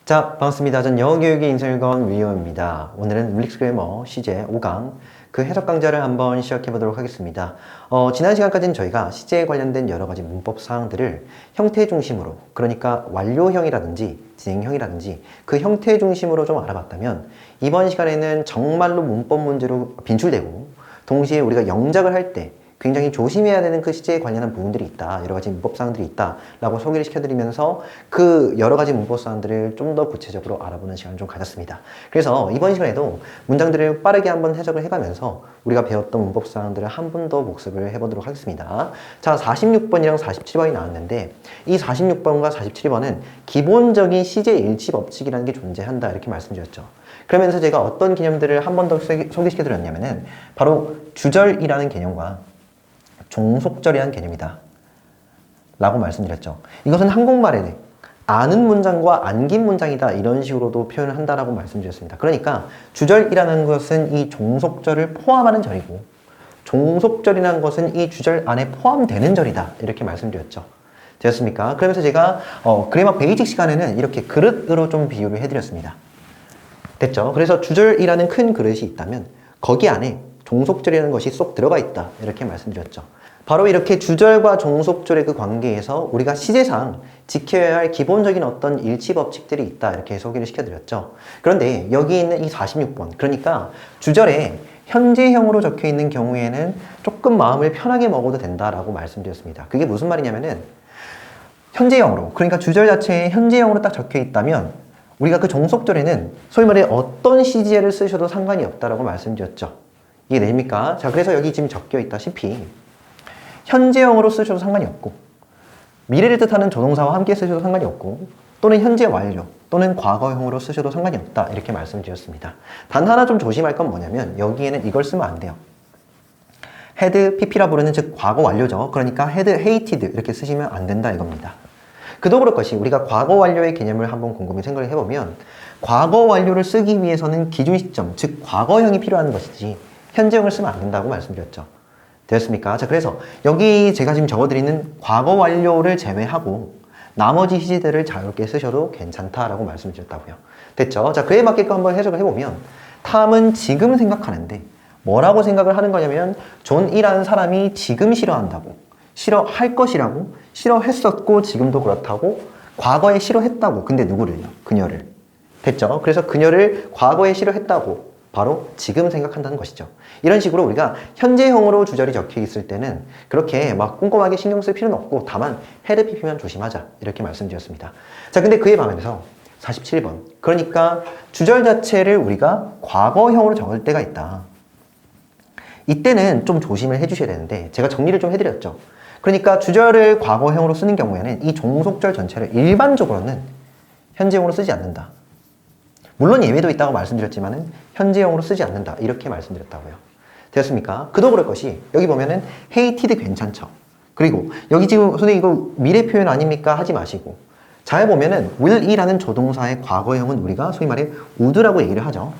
자, 반갑습니다. 전 영어교육의 인설건 위원입니다. 오늘은 잉글리시 그래머 시제 5강 그 해석 강좌를 한번 시작해 보도록 하겠습니다. 지난 시간까지는 저희가 시제에 관련된 여러 가지 문법 사항들을 형태 중심으로, 그러니까 완료형이라든지 진행형이라든지 그 형태 중심으로 좀 알아봤다면, 이번 시간에는 정말로 문법 문제로 빈출되고 동시에 우리가 영작을 할 때 굉장히 조심해야 되는 그 시제에 관련한 부분들이 있다, 여러 가지 문법사항들이 있다 라고 소개를 시켜드리면서 그 여러 가지 문법사항들을 좀 더 구체적으로 알아보는 시간을 좀 가졌습니다. 그래서 이번 시간에도 문장들을 빠르게 한번 해석을 해가면서 우리가 배웠던 문법사항들을 한 번 더 복습을 해보도록 하겠습니다. 자, 46번이랑 47번이 나왔는데, 이 46번과 47번은 기본적인 시제 일치 법칙이라는 게 존재한다, 이렇게 말씀드렸죠. 그러면서 제가 어떤 개념들을 한 번 더 소개시켜드렸냐면은 바로 주절이라는 개념과 종속절이라는 개념이다 라고 말씀드렸죠. 이것은 한국말에 아는 문장과 안긴 문장이다, 이런 식으로도 표현을 한다라고 말씀드렸습니다. 그러니까 주절이라는 것은 이 종속절을 포함하는 절이고, 종속절이라는 것은 이 주절 안에 포함되는 절이다, 이렇게 말씀드렸죠. 되었습니까? 그러면서 제가 그래머 베이직 시간에는 이렇게 그릇으로 좀 비유를 해드렸습니다. 됐죠? 그래서 주절이라는 큰 그릇이 있다면 거기 안에 종속절이라는 것이 쏙 들어가 있다, 이렇게 말씀드렸죠. 바로 이렇게 주절과 종속절의 그 관계에서 우리가 시제상 지켜야 할 기본적인 어떤 일치 법칙들이 있다, 이렇게 소개를 시켜드렸죠. 그런데 여기 있는 이 46번, 그러니까 주절에 현재형으로 적혀 있는 경우에는 조금 마음을 편하게 먹어도 된다라고 말씀드렸습니다. 그게 무슨 말이냐면은, 현재형으로, 그러니까 주절 자체에 현재형으로 딱 적혀 있다면 우리가 그 종속절에는 소위 말해 어떤 시제를 쓰셔도 상관이 없다라고 말씀드렸죠. 이해됩니까? 자, 그래서 여기 지금 적혀 있다시피 현재형으로 쓰셔도 상관이 없고, 미래를 뜻하는 조동사와 함께 쓰셔도 상관이 없고, 또는 현재 완료 또는 과거형으로 쓰셔도 상관이 없다, 이렇게 말씀드렸습니다. 단 하나 좀 조심할 건 뭐냐면, 여기에는 이걸 쓰면 안 돼요. had pp라 부르는, 즉 과거 완료죠. 그러니까 had hated 이렇게 쓰시면 안 된다, 이겁니다. 그도 그럴 것이, 우리가 과거 완료의 개념을 한번 곰곰이 생각을 해보면, 과거 완료를 쓰기 위해서는 기준 시점, 즉 과거형이 필요한 것이지 현재형을 쓰면 안 된다고 말씀드렸죠. 되었습니까? 자, 그래서 여기 제가 지금 적어드리는 과거 완료를 제외하고 나머지 시제들을 자유롭게 쓰셔도 괜찮다라고 말씀드렸다고요. 됐죠? 자, 그에 맞게끔 한번 해석을 해보면, 탐은 지금 생각하는데 뭐라고 생각을 하는 거냐면, 존이라는 사람이 지금 싫어한다고, 싫어할 것이라고, 싫어했었고 지금도 그렇다고, 과거에 싫어했다고. 근데 누구를요? 그녀를. 됐죠? 그래서 그녀를 과거에 싫어했다고 바로 지금 생각한다는 것이죠. 이런 식으로 우리가 현재형으로 주절이 적혀 있을 때는 그렇게 막 꼼꼼하게 신경 쓸 필요는 없고, 다만 had pp만 조심하자, 이렇게 말씀드렸습니다. 자, 근데 그에 반해서 47번, 그러니까 주절 자체를 우리가 과거형으로 적을 때가 있다. 이때는 좀 조심을 해주셔야 되는데, 제가 정리를 좀 해드렸죠. 그러니까 주절을 과거형으로 쓰는 경우에는 이 종속절 전체를 일반적으로는 현재형으로 쓰지 않는다. 물론 예외도 있다고 말씀드렸지만은 현재형으로 쓰지 않는다, 이렇게 말씀드렸다고요. 되었습니까? 그도 그럴 것이, 여기 보면은 hated 괜찮죠. 그리고 여기 지금 선생님 이거 미래 표현 아닙니까? 하지 마시고, 잘 보면은 will이라는 조동사의 과거형은 우리가 소위 말해 would라고 얘기를 하죠.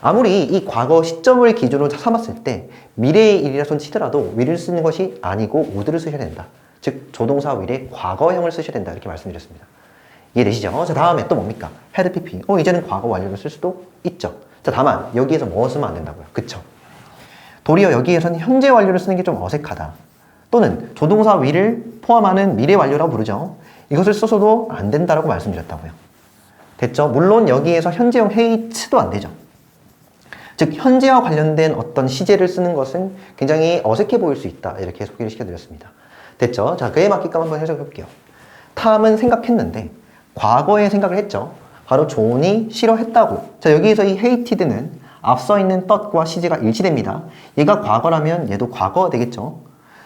아무리 이 과거 시점을 기준으로 삼았을 때 미래의 일이라 손 치더라도 will을 쓰는 것이 아니고 would를 쓰셔야 된다. 즉 조동사 will의 과거형을 쓰셔야 된다, 이렇게 말씀드렸습니다. 이해되시죠? 자, 다음에 또 뭡니까? had pp. 이제는 과거 완료를 쓸 수도 있죠. 자, 다만 여기에서 뭐 쓰면 안 된다고요? 그쵸? 도리어 여기에서는 현재 완료를 쓰는 게 좀 어색하다, 또는 조동사 will을 포함하는 미래 완료라고 부르죠. 이것을 써서도 안 된다라고 말씀드렸다고요. 됐죠? 물론 여기에서 현재형 hate도 안 되죠. 즉 현재와 관련된 어떤 시제를 쓰는 것은 굉장히 어색해 보일 수 있다, 이렇게 소개를 시켜드렸습니다. 됐죠? 자, 그에 맞게끔 한번 해석해 볼게요. 탐은 생각했는데 과거에 생각을 했죠. 바로 존이 싫어했다고. 자, 여기에서 이 hated는 앞서 있는 thought과 시제가 일치됩니다. 얘가 과거라면 얘도 과거가 되겠죠.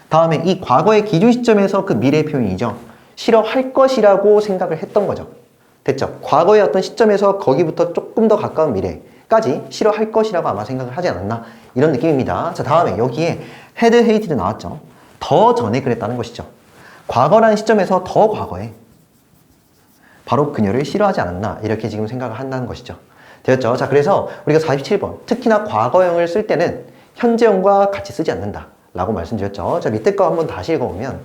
다음에 이 과거의 기준 시점에서 그 미래 표현이죠. 싫어할 것이라고 생각을 했던 거죠. 됐죠? 과거의 어떤 시점에서 거기부터 조금 더 가까운 미래까지 싫어할 것이라고 아마 생각을 하지 않았나, 이런 느낌입니다. 자, 다음에 여기에 had hated 나왔죠. 더 전에 그랬다는 것이죠. 과거라는 시점에서 더 과거에 바로 그녀를 싫어하지 않았나, 이렇게 지금 생각을 한다는 것이죠. 되었죠? 자, 그래서 우리가 47번, 특히나 과거형을 쓸 때는 현재형과 같이 쓰지 않는다 라고 말씀드렸죠. 자, 밑에 거 한번 다시 읽어보면,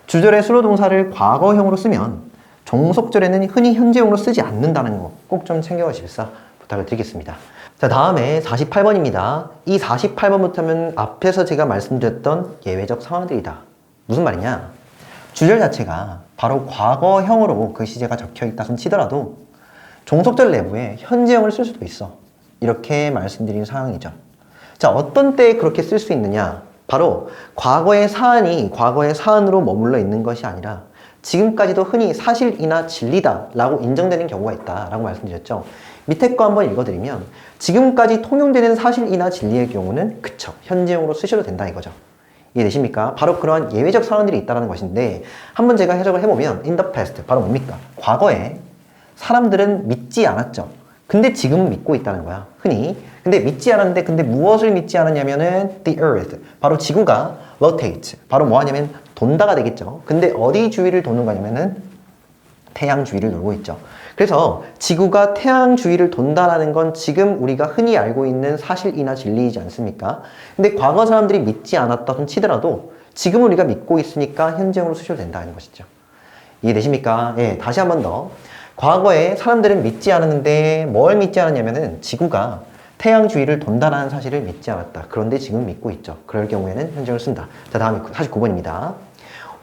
주절의 수로 동사를 과거형으로 쓰면 종속절에는 흔히 현재형으로 쓰지 않는다는 거 꼭 좀 챙겨가십사 부탁을 드리겠습니다. 자, 다음에 48번입니다. 이 48번부터는 앞에서 제가 말씀드렸던 예외적 상황들이다. 무슨 말이냐? 주절 자체가 바로 과거형으로 그 시제가 적혀 있다 손 치더라도 종속절 내부에 현재형을 쓸 수도 있어. 이렇게 말씀드린 상황이죠. 자, 어떤 때에 그렇게 쓸 수 있느냐? 바로 과거의 사안이 과거의 사안으로 머물러 있는 것이 아니라 지금까지도 흔히 사실이나 진리다 라고 인정되는 경우가 있다 라고 말씀드렸죠. 밑에 거 한번 읽어드리면 지금까지 통용되는 사실이나 진리의 경우는 그쵸, 현재형으로 쓰셔도 된다 이거죠. 이해되십니까? 바로 그러한 예외적 상황들이 있다는 것인데 한번 제가 해석을 해보면 in the past, 바로 뭡니까? 과거에 사람들은 믿지 않았죠. 근데 지금은 믿고 있다는 거야, 흔히. 근데 믿지 않았는데 근데 무엇을 믿지 않았냐면은 the earth, 바로 지구가 rotates, 바로 뭐 하냐면 돈다가 되겠죠. 근데 어디 주위를 도는 거냐면은 태양 주위를 돌고 있죠. 그래서 지구가 태양 주위를 돈다라는 건 지금 우리가 흔히 알고 있는 사실이나 진리이지 않습니까? 근데 과거 사람들이 믿지 않았다 손 치더라도 지금 우리가 믿고 있으니까 현재형으로 쓰셔도 된다는 것이죠. 이해되십니까? 예, 다시 한 번 더. 과거에 사람들은 믿지 않았는데 뭘 믿지 않았냐면은 지구가 태양 주위를 돈다라는 사실을 믿지 않았다. 그런데 지금 믿고 있죠. 그럴 경우에는 현재형을 쓴다. 자, 다음에 49번입니다.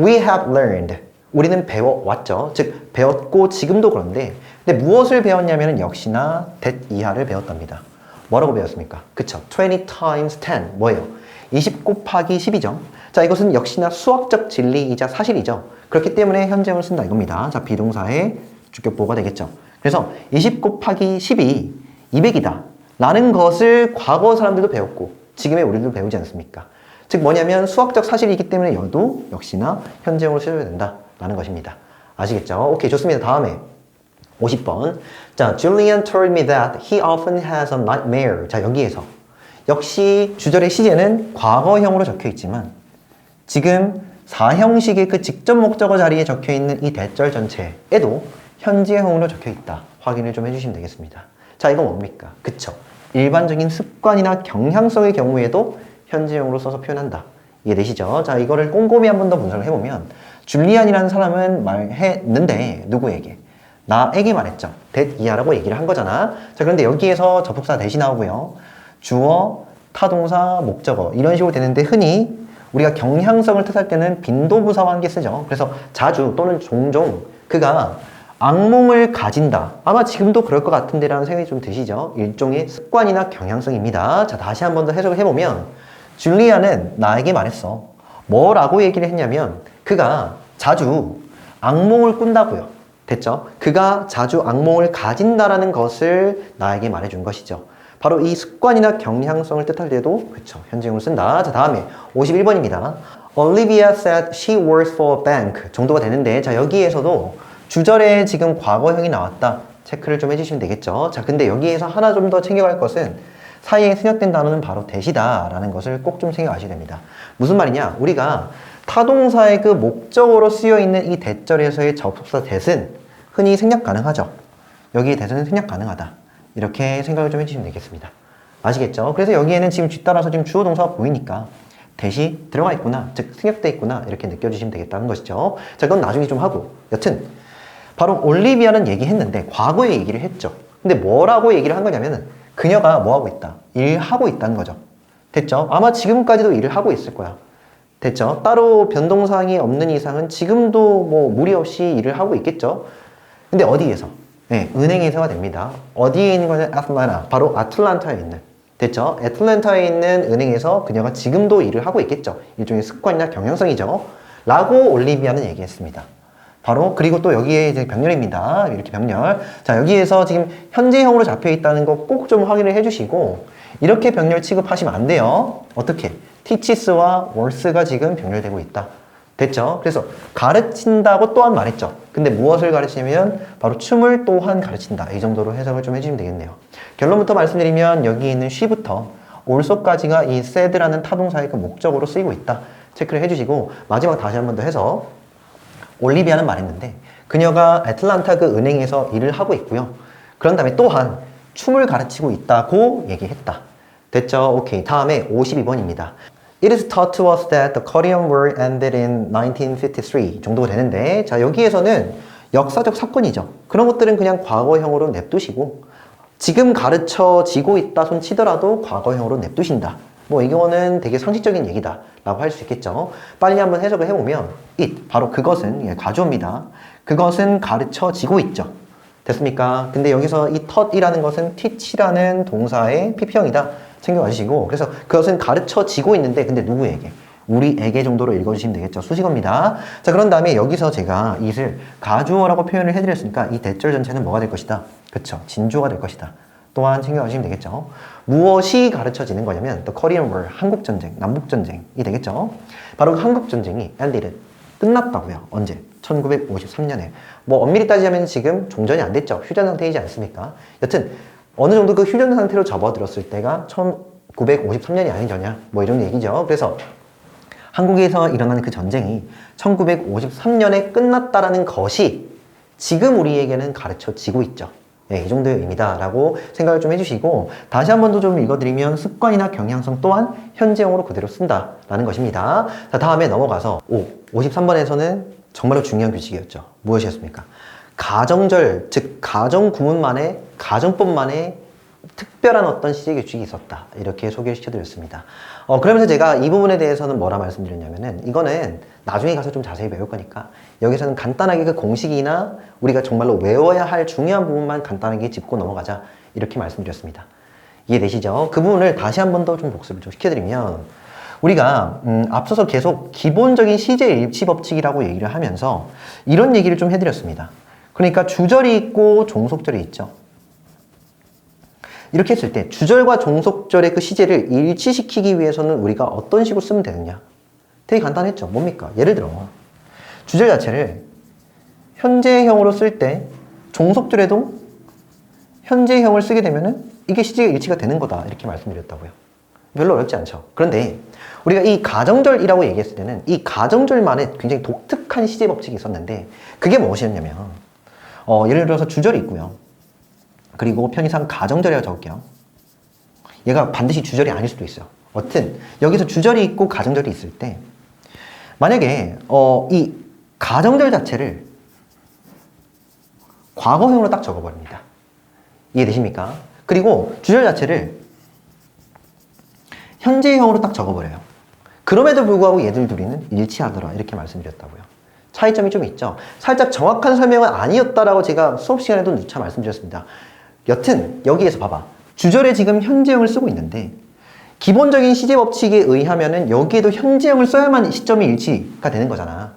We have learned. 우리는 배워왔죠. 즉, 배웠고 지금도 그런데 근데 무엇을 배웠냐면 역시나 that 이하를 배웠답니다. 뭐라고 배웠습니까? 그쵸. 20 times 10. 뭐예요? 20 곱하기 10이죠. 자, 이것은 역시나 수학적 진리이자 사실이죠. 그렇기 때문에 현재형을 쓴다 이겁니다. 자, 비동사의 주격보호가 되겠죠. 그래서 20 곱하기 10이 200이다 라는 것을 과거 사람들도 배웠고 지금의 우리도 배우지 않습니까? 즉 뭐냐면 수학적 사실이기 때문에 여도 역시나 현재형으로 쓰셔야 된다 라는 것입니다. 아시겠죠? 오케이, 좋습니다. 다음에 50번. 자, Julian told me that he often has a nightmare. 자, 여기에서 역시 주절의 시제는 과거형으로 적혀 있지만 지금 4형식의 그 직접 목적어 자리에 적혀 있는 이 대절 전체에도 현재형으로 적혀 있다. 확인을 좀 해주시면 되겠습니다. 자, 이건 뭡니까? 그쵸. 일반적인 습관이나 경향성의 경우에도 현재형으로 써서 표현한다. 이해되시죠? 자, 이거를 꼼꼼히 한 번 더 분석을 해보면 줄리안이라는 사람은 말했는데 누구에게? 나에게 말했죠. that 이하라고 얘기를 한 거잖아. 자, 그런데 여기에서 접속사 대시 나오고요. 주어, 타동사, 목적어 이런 식으로 되는데 흔히 우리가 경향성을 뜻할 때는 빈도부사와 함께 쓰죠. 그래서 자주 또는 종종 그가 악몽을 가진다. 아마 지금도 그럴 것 같은데 라는 생각이 좀 드시죠? 일종의 습관이나 경향성입니다. 자, 다시 한 번 더 해석을 해보면 줄리아는 나에게 말했어. 뭐라고 얘기를 했냐면 그가 자주 악몽을 꾼다고요. 됐죠? 그가 자주 악몽을 가진다라는 것을 나에게 말해준 것이죠. 바로 이 습관이나 경향성을 뜻할 때도 그쵸, 현재형으로 쓴다. 자, 다음에 51번입니다. Olivia said she works for a bank 정도가 되는데 자, 여기에서도 주절에 지금 과거형이 나왔다. 체크를 좀 해주시면 되겠죠. 자, 근데 여기에서 하나 좀 더 챙겨갈 것은 사이에 생략된 단어는 바로 that이다 라는 것을 꼭 좀 생각하셔야 됩니다. 무슨 말이냐? 우리가 타동사의 그 목적어로 쓰여있는 이 대절에서의 접속사 that은 흔히 생략 가능하죠. 여기에 that은 생략 가능하다. 이렇게 생각을 좀 해주시면 되겠습니다. 아시겠죠? 그래서 여기에는 지금 뒤따라서 지금 주어 동사가 보이니까 that이 들어가 있구나, 즉 생략돼 있구나 이렇게 느껴주시면 되겠다는 것이죠. 자, 그건 나중에 좀 하고 여튼 바로 올리비아는 얘기했는데 과거에 얘기를 했죠. 근데 뭐라고 얘기를 한 거냐면은 그녀가 뭐하고 있다? 일하고 있다는 거죠. 됐죠? 아마 지금까지도 일을 하고 있을 거야. 됐죠? 따로 변동사항이 없는 이상은 지금도 뭐 무리 없이 일을 하고 있겠죠? 근데 어디에서? 네, 은행에서가 됩니다. 어디에 있는 거냐? 아틀란타. 바로 아틀란타에 있는. 됐죠? 애틀랜타에 있는 은행에서 그녀가 지금도 일을 하고 있겠죠. 일종의 습관이나 경향성이죠. 라고 올리비아는 얘기했습니다. 바로 그리고 또 여기에 이제 병렬입니다. 이렇게 병렬. 자, 여기에서 지금 현재형으로 잡혀 있다는 거 꼭 좀 확인을 해주시고 이렇게 병렬 취급하시면 안 돼요. 어떻게? teaches와 works가 지금 병렬되고 있다. 됐죠? 그래서 가르친다고 또한 말했죠. 근데 무엇을 가르치냐면 바로 춤을 또한 가르친다. 이 정도로 해석을 좀 해주시면 되겠네요. 결론부터 말씀드리면 여기 있는 she부터 also까지가 이 said라는 타동사의 그 목적으로 쓰이고 있다. 체크를 해주시고 마지막 다시 한 번 더 해서 올리비아는 말했는데 그녀가 애틀란타 그 은행에서 일을 하고 있고요. 그런 다음에 또한 춤을 가르치고 있다고 얘기했다. 됐죠? 오케이. 다음에 52번입니다. It is taught to us that the Korean War ended in 1953 정도가 되는데 자, 여기에서는 역사적 사건이죠. 그런 것들은 그냥 과거형으로 냅두시고 지금 가르쳐지고 있다 손 치더라도 과거형으로 냅두신다. 뭐 이 경우는 되게 상식적인 얘기다 라고 할 수 있겠죠. 빨리 한번 해석을 해보면 it, 바로 그것은 과주어입니다. 그것은 가르쳐지고 있죠. 됐습니까? 근데 여기서 이 taught 것은 teach라는 동사의 PP형이다. 챙겨와 주시고, 그래서 그것은 가르쳐지고 있는데 근데 누구에게? 우리에게 정도로 읽어주시면 되겠죠. 수식어입니다. 자, 그런 다음에 여기서 제가 it을 가주어라고 표현을 해드렸으니까 이 대절 전체는 뭐가 될 것이다? 그쵸, 진주어가 될 것이다. 또한 챙겨가시면 되겠죠. 무엇이 가르쳐지는 거냐면 The Korean War, 한국전쟁, 남북전쟁이 되겠죠. 바로 한국전쟁이 ended, 끝났다고요. 언제? 1953년에. 뭐 엄밀히 따지자면 지금 종전이 안 됐죠. 휴전 상태이지 않습니까? 여튼 어느 정도 그 휴전 상태로 접어들었을 때가 1953년이 아니더냐, 뭐 이런 얘기죠. 그래서 한국에서 일어난 그 전쟁이 1953년에 끝났다라는 것이 지금 우리에게는 가르쳐지고 있죠. 네, 이 정도의 의미다라고 생각을 좀 해주시고, 다시 한 번 더 좀 읽어드리면 습관이나 경향성 또한 현재형으로 그대로 쓴다라는 것입니다. 자, 다음에 넘어가서 53번에서는 정말로 중요한 규칙이었죠. 무엇이었습니까? 가정절, 즉 가정구문만의, 가정법만의 특별한 어떤 시제 규칙이 있었다. 이렇게 소개를 시켜드렸습니다. 그러면서 제가 이 부분에 대해서는 뭐라 말씀드렸냐면은 이거는 나중에 가서 좀 자세히 배울 거니까 여기서는 간단하게 그 공식이나 우리가 정말로 외워야 할 중요한 부분만 간단하게 짚고 넘어가자. 이렇게 말씀드렸습니다. 이해되시죠? 그 부분을 다시 한 번 더 좀 복습을 좀 시켜드리면 우리가 앞서서 계속 기본적인 시제 일치 법칙이라고 얘기를 하면서 이런 얘기를 좀 해드렸습니다. 그러니까 주절이 있고 종속절이 있죠. 이렇게 했을 때 주절과 종속절의 그 시제를 일치시키기 위해서는 우리가 어떤 식으로 쓰면 되느냐? 되게 간단했죠. 뭡니까? 예를 들어 주절 자체를 현재형으로 쓸 때 종속절에도 현재형을 쓰게 되면은 이게 시제가 일치가 되는 거다. 이렇게 말씀드렸다고요. 별로 어렵지 않죠. 그런데 우리가 이 가정절이라고 얘기했을 때는 이 가정절만의 굉장히 독특한 시제 법칙이 있었는데 그게 무엇이었냐면 예를 들어서 주절이 있고요. 그리고 편의상 가정절이라고 적을게요. 얘가 반드시 주절이 아닐 수도 있어요. 어쨌든 여기서 주절이 있고 가정절이 있을 때 만약에 이 가정절 자체를 과거형으로 딱 적어버립니다. 이해되십니까? 그리고 주절 자체를 현재형으로 딱 적어버려요. 그럼에도 불구하고 얘들 둘이는 일치하더라. 이렇게 말씀드렸다고요. 차이점이 좀 있죠. 살짝 정확한 설명은 아니었다라고 제가 수업 시간에도 누차 말씀드렸습니다. 여튼 여기에서 봐봐. 주절에 지금 현재형을 쓰고 있는데 기본적인 시제 법칙에 의하면은 여기에도 현재형을 써야만 시점이 일치가 되는 거잖아.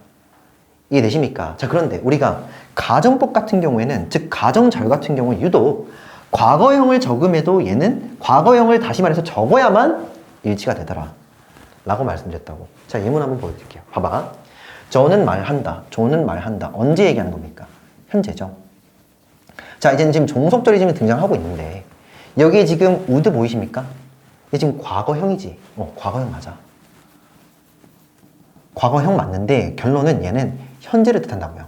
이해되십니까? 자, 그런데 우리가 가정법 같은 경우에는, 즉 가정절 같은 경우는 유독 과거형을 적음에도 얘는 과거형을 다시 말해서 적어야만 일치가 되더라 라고 말씀드렸다고. 자, 예문 한번 보여드릴게요. 봐봐. 저는 말한다. 저는 말한다. 언제 얘기하는 겁니까? 현재죠. 자, 이제는 지금 종속절이 지금 등장하고 있는데 여기에 지금 would 보이십니까? 이게 지금 과거형이지. 과거형 맞아. 과거형 맞는데 결론은 얘는 현재를 뜻한다고요.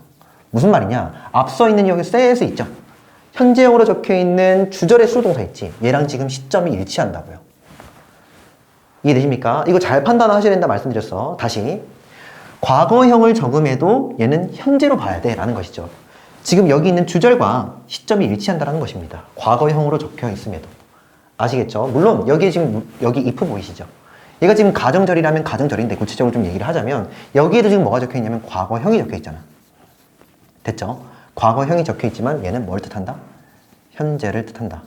무슨 말이냐? 앞서 있는 여기 say에서 있죠. 현재형으로 적혀있는 주절의 수동사 있지. 얘랑 지금 시점이 일치한다고요. 이해되십니까? 이거 잘 판단하셔야 된다 말씀드렸어. 다시. 과거형을 적음에도 얘는 현재로 봐야 돼 라는 것이죠. 지금 여기 있는 주절과 시점이 일치한다는 것입니다. 과거형으로 적혀 있음에도. 아시겠죠? 물론 여기 지금 여기 if 보이시죠? 얘가 지금 가정절이라면 가정절인데 구체적으로 좀 얘기를 하자면 여기에도 지금 뭐가 적혀 있냐면 과거형이 적혀 있잖아. 됐죠? 과거형이 적혀 있지만 얘는 뭘 뜻한다? 현재를 뜻한다.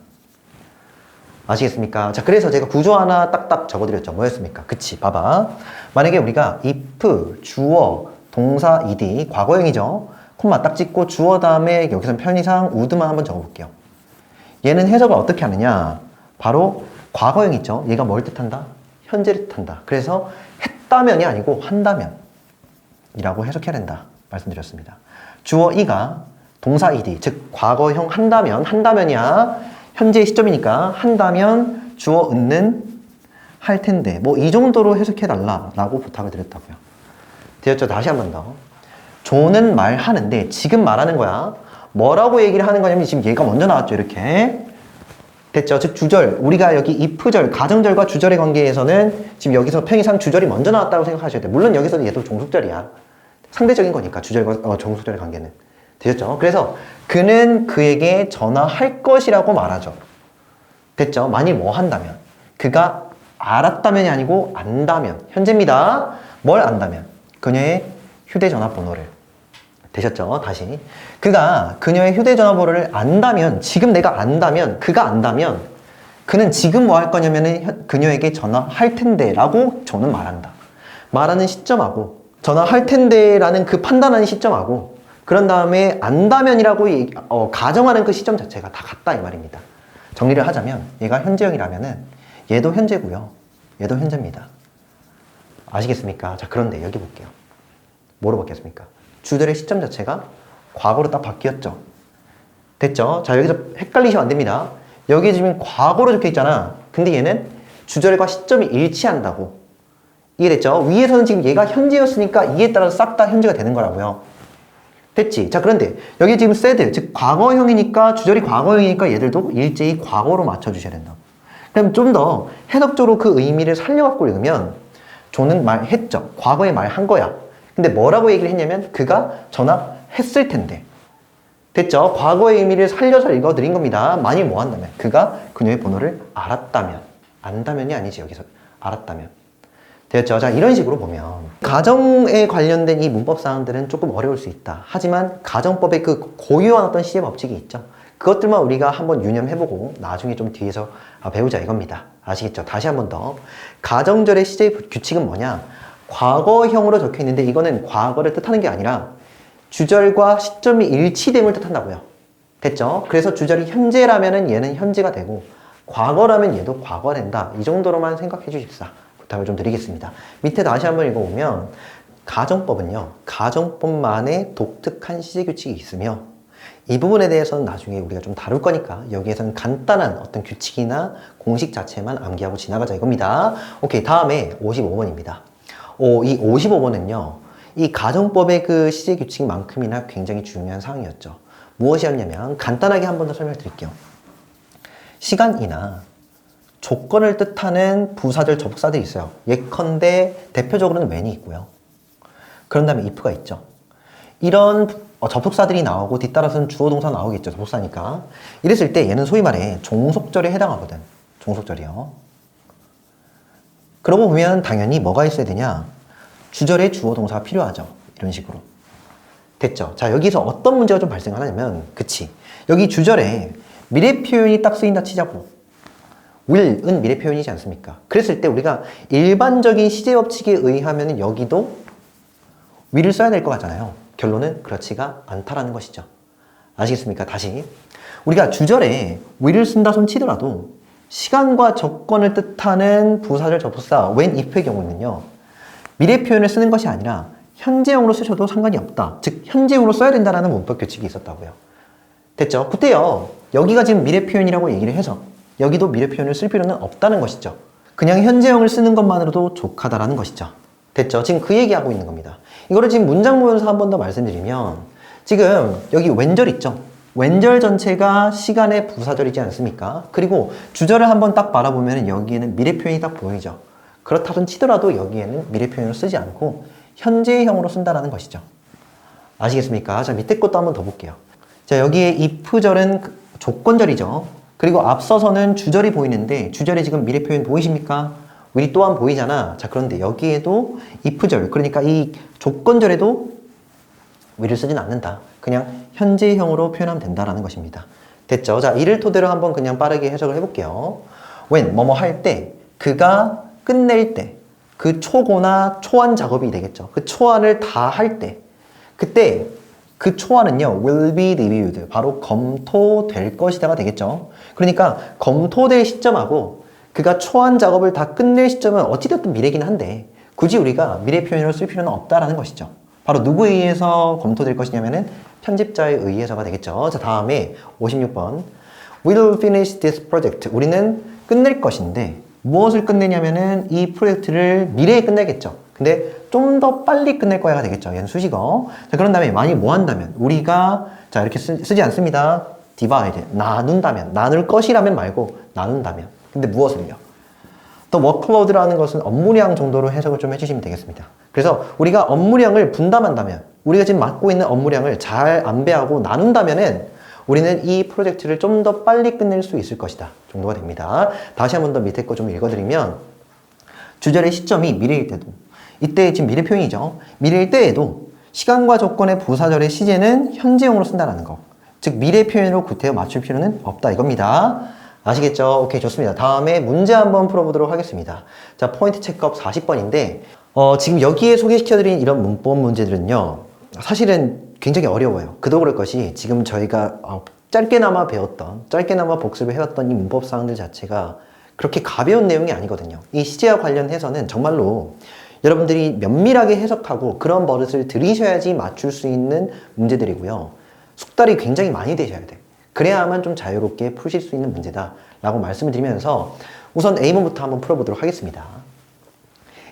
아시겠습니까? 자, 그래서 제가 구조 하나 딱딱 적어드렸죠. 뭐였습니까? 그치, 봐봐. 만약에 우리가 if, 주어, 동사, ed, 과거형이죠. 콤마 딱 찍고 주어 다음에 여기서 편의상 would만 한번 적어볼게요. 얘는 해석을 어떻게 하느냐? 바로 과거형 있죠. 얘가 뭘 뜻한다? 현재를 뜻한다. 그래서 했다면이 아니고 한다면 이라고 해석해야 된다 말씀드렸습니다. 주어 이가 동사 ed, 즉 과거형 한다면, 한다면이야 현재의 시점이니까 한다면 주어 은는 할 텐데 뭐 이 정도로 해석해달라 라고 부탁을 드렸다고요. 되었죠? 다시 한 번 더. 조는 말하는데 지금 말하는 거야. 뭐라고 얘기를 하는 거냐면 지금 얘가 먼저 나왔죠. 이렇게. 됐죠? 즉 주절. 우리가 여기 if절, 가정절과 주절의 관계에서는 지금 여기서 편의상 주절이 먼저 나왔다고 생각하셔야 돼요. 물론 여기서도 얘도 종속절이야. 상대적인 거니까 주절과 종속절의 관계는. 되셨죠? 그래서 그는 그에게 전화할 것이라고 말하죠. 됐죠? 만일 뭐 한다면. 그가 알았다면이 아니고 안다면. 현재입니다. 뭘 안다면? 그녀의 휴대전화 번호를. 되셨죠? 다시. 그가 그녀의 휴대전화 번호를 안다면, 지금 내가 안다면, 그가 안다면, 그는 지금 뭐 할 거냐면은 그녀에게 전화할 텐데 라고 저는 말한다. 말하는 시점하고, 전화할 텐데 라는 그 판단하는 시점하고, 그런 다음에 안다면이라고 가정하는 그 시점 자체가 다 같다 이 말입니다. 정리를 하자면 얘가 현재형이라면은 얘도 현재고요. 얘도 현재입니다. 아시겠습니까? 자, 그런데 여기 볼게요. 뭐로 바뀌었습니까? 주절의 시점 자체가 과거로 딱 바뀌었죠. 됐죠? 자, 여기서 헷갈리시면 안 됩니다. 여기 지금 과거로 적혀 있잖아. 근데 얘는 주절과 시점이 일치한다고. 이해됐죠? 위에서는 지금 얘가 현재였으니까 이에 따라서 싹 다 현재가 되는 거라고요. 됐지? 자, 그런데 여기 지금 said, 즉 과거형이니까 주절이 과거형이니까 얘들도 일제히 과거로 맞춰주셔야 된다. 그럼 좀 더 해석적으로 그 의미를 살려갖고 읽으면 조는 말했죠. 과거에 말한 거야. 근데 뭐라고 얘기를 했냐면 그가 전화했을 텐데. 됐죠? 과거의 의미를 살려서 읽어드린 겁니다. 만일 뭐 한다면 그가 그녀의 번호를 알았다면. 안다면이 아니지 여기서. 알았다면. 됐죠? 자, 이런 식으로 보면 가정에 관련된 이 문법 사항들은 조금 어려울 수 있다. 하지만 가정법의 그 고유한 어떤 시제 법칙이 있죠. 그것들만 우리가 한번 유념해보고 나중에 좀 뒤에서 배우자 이겁니다. 아시겠죠? 다시 한번 더. 가정절의 시제 규칙은 뭐냐? 과거형으로 적혀 있는데 이거는 과거를 뜻하는 게 아니라 주절과 시점이 일치됨을 뜻한다고요. 됐죠? 그래서 주절이 현재라면은 얘는 현재가 되고 과거라면 얘도 과거가 된다. 이 정도로만 생각해 주십사. 부탁을 좀 드리겠습니다. 밑에 다시 한번 읽어보면 가정법은요. 가정법만의 독특한 시제 규칙이 있으며 이 부분에 대해서는 나중에 우리가 좀 다룰 거니까 여기에서는 간단한 어떤 규칙이나 공식 자체만 암기하고 지나가자 이겁니다. 오케이, 다음에 55번입니다. 이 55번은요. 이 가정법의 그 시제 규칙만큼이나 굉장히 중요한 사항이었죠. 무엇이었냐면 간단하게 한 번 더 설명드릴게요. 시간이나 조건을 뜻하는 부사절 접속사들이 있어요. 예컨대 대표적으로는 when이 있고요. 그런 다음에 if가 있죠. 이런 접속사들이 나오고 뒤따라서는 주어 동사 나오겠죠. 접속사니까. 이랬을 때 얘는 소위 말해 종속절에 해당하거든. 종속절이요. 그러고 보면 당연히 뭐가 있어야 되냐? 주절에 주어 동사가 필요하죠. 이런 식으로. 됐죠? 자, 여기서 어떤 문제가 좀 발생하냐면 그치. 여기 주절에 미래 표현이 딱 쓰인다 치자고. will은 미래 표현이지 않습니까? 그랬을 때 우리가 일반적인 시제 법칙에 의하면 여기도 will을 써야 될 것 같잖아요. 결론은 그렇지가 않다라는 것이죠. 아시겠습니까? 다시. 우리가 주절에 will을 쓴다 손 치더라도 시간과 조건을 뜻하는 부사절 접속사 when, if의 경우는요. 미래 표현을 쓰는 것이 아니라 현재형으로 쓰셔도 상관이 없다. 즉 현재형으로 써야 된다는 문법 규칙이 있었다고요. 됐죠? 그때요. 여기가 지금 미래 표현이라고 얘기를 해서 여기도 미래 표현을 쓸 필요는 없다는 것이죠. 그냥 현재형을 쓰는 것만으로도 족하다라는 것이죠. 됐죠? 지금 그 얘기하고 있는 겁니다. 이거를 지금 문장 모여서 한 번 더 말씀드리면 지금 여기 왼절 있죠? 왼절 전체가 시간의 부사절이지 않습니까? 그리고 주절을 한번 딱 바라보면 여기에는 미래 표현이 딱 보이죠? 그렇다곤 치더라도 여기에는 미래 표현을 쓰지 않고 현재형으로 쓴다는 것이죠. 아시겠습니까? 자, 밑에 것도 한번 더 볼게요. 자, 여기에 if절은 조건절이죠. 그리고 앞서서는 주절이 보이는데 주절에 지금 미래 표현 보이십니까? will이 또한 보이잖아. 자, 그런데 여기에도 if절, 그러니까 이 조건절에도 will을 쓰진 않는다. 그냥 현재형으로 표현하면 된다라는 것입니다. 됐죠? 자, 이를 토대로 한번 그냥 빠르게 해석을 해볼게요. when, 뭐뭐 할 때, 그가 끝낼 때, 그 초고나 초안 작업이 되겠죠. 그 초안을 다 할 때, 그때 그 초안은요, will be reviewed. 바로 검토될 것이다가 되겠죠. 그러니까 검토될 시점하고 그가 초안 작업을 다 끝낼 시점은 어찌됐든 미래긴 한데 굳이 우리가 미래 표현을 쓸 필요는 없다라는 것이죠. 바로 누구에 의해서 검토될 것이냐면은 편집자에 의해서가 되겠죠. 자, 다음에 56번. We'll finish this project. 우리는 끝낼 것인데 무엇을 끝내냐면은 이 프로젝트를 미래에 끝내겠죠. 근데 좀 더 빨리 끝낼 거야가 되겠죠. 얘는 수식어. 자, 그런 다음에 만약 뭐 한다면 우리가 자 이렇게 쓰지 않습니다. divide. 나눈다면. 나눌 것이라면 말고 나눈다면. 근데 무엇을요? 또 workload라는 것은 업무량 정도로 해석을 좀 해주시면 되겠습니다. 그래서 우리가 업무량을 분담한다면 우리가 지금 맡고 있는 업무량을 잘 안배하고 나눈다면은 우리는 이 프로젝트를 좀 더 빨리 끝낼 수 있을 것이다 정도가 됩니다. 다시 한 번 더 밑에 거 좀 읽어드리면 주절의 시점이 미래일 때도 이때 지금 미래 표현이죠. 미래일 때에도 시간과 조건의 부사절의 시제는 현재형으로 쓴다는 거. 즉 미래 표현으로 구태여 맞출 필요는 없다 이겁니다. 아시겠죠? 오케이 좋습니다. 다음에 문제 한번 풀어보도록 하겠습니다. 자 포인트 체크업 40번인데 지금 여기에 소개시켜드린 이런 문법 문제들은요 사실은 굉장히 어려워요. 그도 그럴 것이 지금 저희가 짧게나마 배웠던 짧게나마 복습을 해왔던 이 문법 사항들 자체가 그렇게 가벼운 내용이 아니거든요. 이 시제와 관련해서는 정말로 여러분들이 면밀하게 해석하고 그런 버릇을 들이셔야지 맞출 수 있는 문제들이고요. 숙달이 굉장히 많이 되셔야 돼. 그래야만 좀 자유롭게 푸실 수 있는 문제다 라고 말씀을 드리면서 우선 A번부터 한번 풀어보도록 하겠습니다.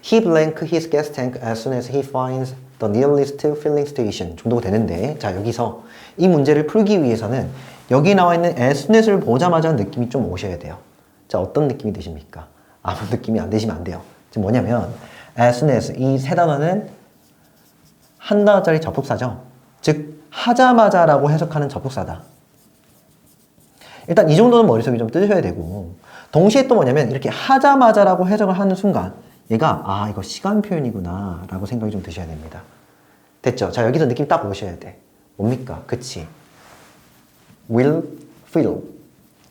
He blank his gas tank as soon as he finds the nearest filling station 정도가 되는데 자 여기서 이 문제를 풀기 위해서는 여기 나와 있는 as soon as를 보자마자 느낌이 좀 오셔야 돼요. 자 어떤 느낌이 드십니까? 아무 느낌이 안 드시면 안 돼요. 지금 뭐냐면 as soon as 이 세 단어는 한 단어짜리 접속사죠. 즉 하자마자 라고 해석하는 접속사다. 일단 이 정도는 머릿속에 좀 뜨셔야 되고 동시에 또 뭐냐면 이렇게 하자마자 라고 해석을 하는 순간 얘가 이거 시간 표현이구나 라고 생각이 좀 드셔야 됩니다. 됐죠? 자 여기서 느낌 딱 오셔야 돼. 뭡니까? 그치? will, fill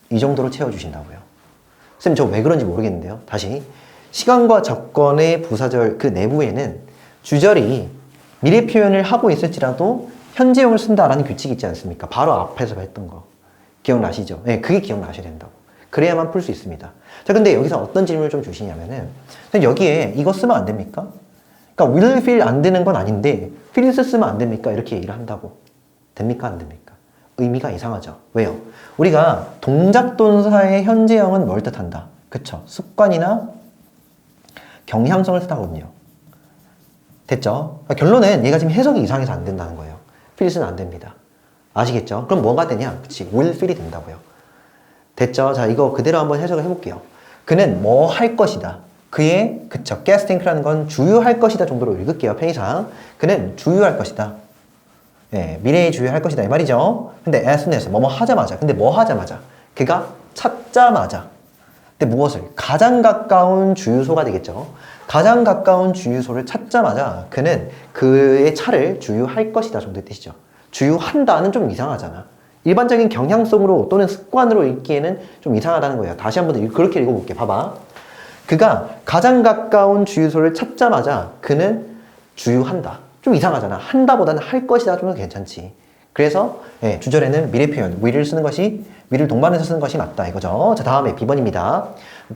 이 정도로 채워주신다고요. 쌤 저 왜 그런지 모르겠는데요. 다시 시간과 조건의 부사절 그 내부에는 주절이 미래 표현을 하고 있을지라도 현재형을 쓴다라는 규칙이 있지 않습니까? 바로 앞에서 했던 거 기억나시죠? 네, 그게 기억나셔야 된다고. 그래야만 풀 수 있습니다. 자, 근데 여기서 어떤 질문을 좀 주시냐면은 여기에 이거 쓰면 안 됩니까? 그러니까 will feel 안 되는 건 아닌데 feels 쓰면 안 됩니까? 이렇게 얘기를 한다고. 됩니까? 안 됩니까? 의미가 이상하죠. 왜요? 우리가 동작 동사의 현재형은 뭘 뜻한다? 그쵸? 습관이나 경향성을 뜻하거든요. 됐죠? 그러니까 결론은 얘가 지금 해석이 이상해서 안 된다는 거예요. feels는 안 됩니다. 아시겠죠? 그럼 뭐가 되냐? 그치? will feel이 된다고요. 됐죠? 자, 이거 그대로 한번 해석을 해볼게요. 그는 뭐 할 것이다. 그의, 그쵸? gas tank라는 건 주유할 것이다 정도로 읽을게요. 편의상. 그는 주유할 것이다. 예, 미래에 주유할 것이다. 이 말이죠. 근데 as soon as, 뭐뭐 하자마자. 근데 뭐 하자마자? 그가 찾자마자. 근데 무엇을? 가장 가까운 주유소가 되겠죠. 가장 가까운 주유소를 찾자마자 그는 그의 차를 주유할 것이다 정도의 뜻이죠. 주유한다는 좀 이상하잖아. 일반적인 경향성으로 또는 습관으로 읽기에는 좀 이상하다는 거예요. 다시 한번 그렇게 읽어볼게. 봐봐. 그가 가장 가까운 주유소를 찾자마자 그는 주유한다. 좀 이상하잖아. 한다보다는 할 것이다 좀 더 괜찮지. 그래서 주절에는 미래 표현 will을 쓰는 것이 will을 동반해서 쓰는 것이 맞다 이거죠. 자 다음에 B번입니다.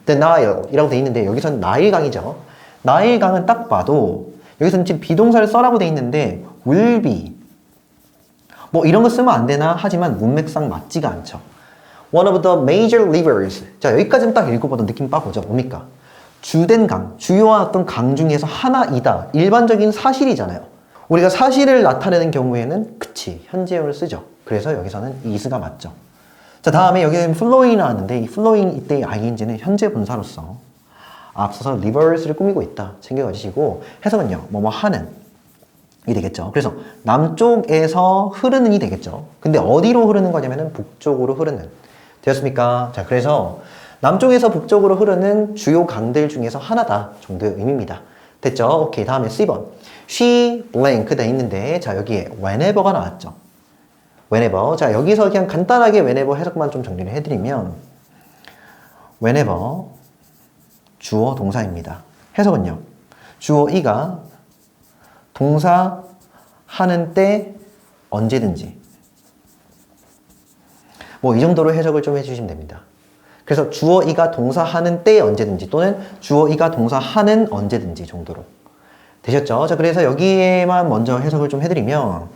The Nile 이라고 돼 있는데 여기서는 나일강이죠. 나일강은 딱 봐도 여기서는 지금 비동사를 써라고 돼 있는데 will be 뭐 이런 거 쓰면 안 되나 하지만 문맥상 맞지가 않죠. One of the major rivers. 자 여기까지는 딱 읽어보던 느낌 빠보죠. 뭡니까? 주된 강, 주요한 어떤 강 중에서 하나이다. 일반적인 사실이잖아요. 우리가 사실을 나타내는 경우에는 그치 현재형을 쓰죠. 그래서 여기서는 is가 맞죠. 자 다음에 여기는 flowing 나왔는데 이 flowing 이때의 ing는 현재 분사로서 앞서서 rivers를 꾸미고 있다. 챙겨가지시고 해석은요. 뭐뭐 하는 이 되겠죠. 그래서 남쪽에서 흐르는 이 되겠죠. 근데 어디로 흐르는 거냐면은 북쪽으로 흐르는. 되었습니까? 자, 그래서 남쪽에서 북쪽으로 흐르는 주요 강들 중에서 하나다 정도의 의미입니다. 됐죠? 오케이. 다음에 C번. She blank 돼 있는데 자, 여기에 whenever가 나왔죠. whenever. 자, 여기서 그냥 간단하게 whenever 해석만 좀 정리를 해드리면 whenever 주어 동사입니다. 해석은요. 주어 이가 동사 하는 때 언제든지 뭐 이 정도로 해석을 좀 해주시면 됩니다. 그래서 주어 이가 동사 하는 때 언제든지 또는 주어 이가 동사 하는 언제든지 정도로 되셨죠? 자 그래서 여기에만 먼저 해석을 좀 해드리면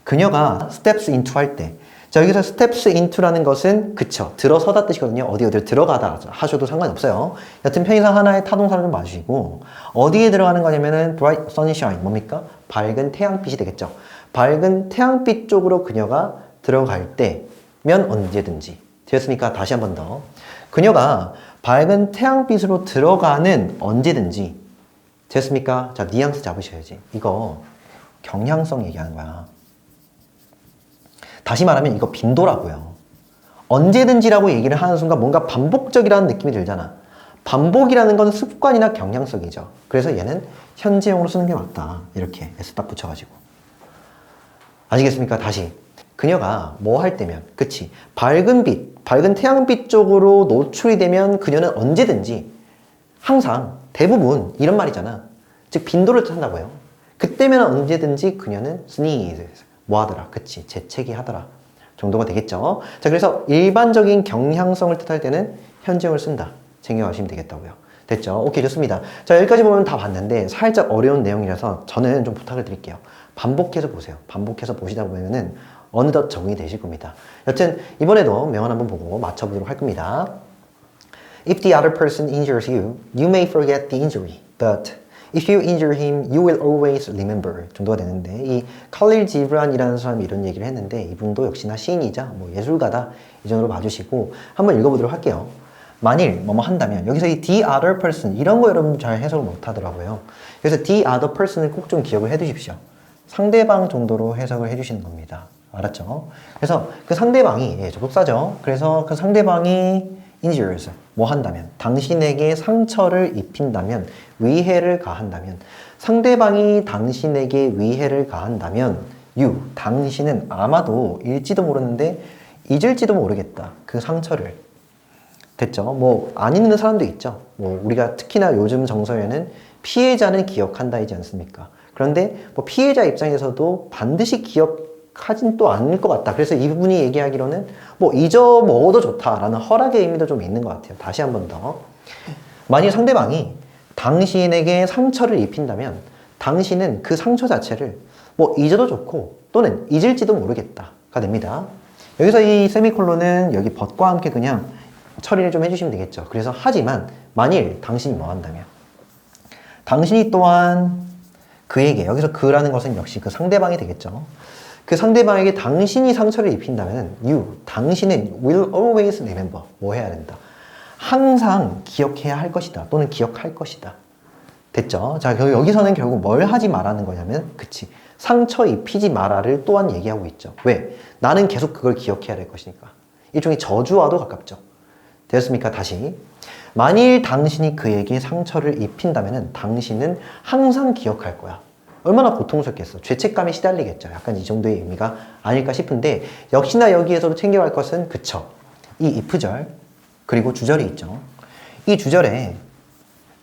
그녀가 steps into 할 때 자 여기서 steps into라는 것은 그쵸 들어서다 뜻이거든요. 어디를 들어가다 하셔도 상관없어요. 여튼 편의상 하나의 타동사를 좀 봐주시고 어디에 들어가는 거냐면은 bright sunshine 뭡니까? 밝은 태양빛이 되겠죠. 밝은 태양빛 쪽으로 그녀가 들어갈 때면 언제든지 되었으니까 다시 한 번 더 그녀가 밝은 태양빛으로 들어가는 언제든지 되었습니까? 자 뉘앙스 잡으셔야지. 이거 경향성 얘기하는 거야. 다시 말하면 이거 빈도라고요. 언제든지라고 얘기를 하는 순간 뭔가 반복적이라는 느낌이 들잖아. 반복이라는 건 습관이나 경향성이죠. 그래서 얘는 현재형으로 쓰는 게 맞다. 이렇게 S 딱 붙여가지고. 아시겠습니까? 다시. 그녀가 뭐 할 때면, 그치? 밝은 빛, 밝은 태양빛 쪽으로 노출이 되면 그녀는 언제든지, 항상, 대부분 이런 말이잖아. 즉 빈도를 뜻한다고요. 그때면 언제든지 그녀는 sneeze, 뭐 하더라, 그치? 재채기 하더라 정도가 되겠죠. 자, 그래서 일반적인 경향성을 뜻할 때는 현재형을 쓴다. 챙겨가시면 되겠다고요. 됐죠? 오케이, 좋습니다. 자, 여기까지 보면 다 봤는데 살짝 어려운 내용이라서 저는 좀 부탁을 드릴게요. 반복해서 보세요. 반복해서 보시다 보면은 어느덧 적응이 되실 겁니다. 여튼 이번에도 명언 한번 보고 맞춰보도록 할 겁니다. If the other person injures you, you may forget the injury, but if you injure him, you will always remember 정도가 되는데, 이 칼릴 지브란이라는 사람이 이런 얘기를 했는데 이분도 역시나 시인이자 뭐 예술가다 이 정도로 봐주시고 한번 읽어보도록 할게요. 만일 뭐뭐 한다면, 여기서 이 the other person 이런 거 여러분 잘 해석을 못 하더라고요. 그래서 the other person을 꼭 좀 기억을 해 두십시오. 상대방 정도로 해석을 해 주시는 겁니다. 알았죠? 그래서 그 상대방이, 예, 접속사죠. 그래서 그 상대방이 injures, 뭐 한다면, 당신에게 상처를 입힌다면, 위해를 가한다면, 상대방이 당신에게 위해를 가한다면, you, 당신은 아마도 일지도 모르는데 잊을지도 모르겠다. 그 상처를. 됐죠? 뭐 안 잊는 사람도 있죠. 뭐 우리가 특히나 요즘 정서에는 피해자는 기억한다이지 않습니까? 그런데 뭐 피해자 입장에서도 반드시 기억하진 또 않을 것 같다. 그래서 이분이 얘기하기로는 뭐 잊어먹어도 좋다라는 허락의 의미도 좀 있는 것 같아요. 다시 한 번 더. 만일 상대방이 당신에게 상처를 입힌다면 당신은 그 상처 자체를 뭐 잊어도 좋고 또는 잊을지도 모르겠다가 됩니다. 여기서 이 세미콜론은 여기 벗과 함께 그냥 처리를 좀 해주시면 되겠죠. 그래서 하지만 만일 당신이 뭐 한다면, 당신이 또한 그에게, 여기서 그라는 것은 역시 그 상대방이 되겠죠. 그 상대방에게 당신이 상처를 입힌다면 you, 당신은 will always remember, 뭐 해야 된다, 항상 기억해야 할 것이다 또는 기억할 것이다. 됐죠? 자, 여기서는 결국 뭘 하지 말라는 거냐면, 그치, 상처 입히지 마라를 또한 얘기하고 있죠. 왜? 나는 계속 그걸 기억해야 될 것이니까. 일종의 저주와도 가깝죠. 되었습니까? 다시. 만일 당신이 그에게 상처를 입힌다면 당신은 항상 기억할 거야. 얼마나 고통스럽겠어. 죄책감에 시달리겠죠. 약간 이 정도의 의미가 아닐까 싶은데, 역시나 여기에서도 챙겨갈 것은, 그쵸, 이 if절 그리고 주절이 있죠. 이 주절에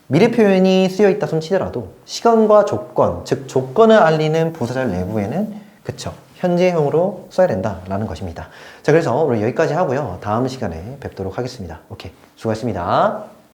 미래 표현이 쓰여 있다 손 치더라도 시간과 조건, 즉 조건을 알리는 부사절 내부에는, 그쵸, 현재형으로 써야 된다라는 것입니다. 자, 그래서 오늘 여기까지 하고요. 다음 시간에 뵙도록 하겠습니다. 오케이, 수고하셨습니다.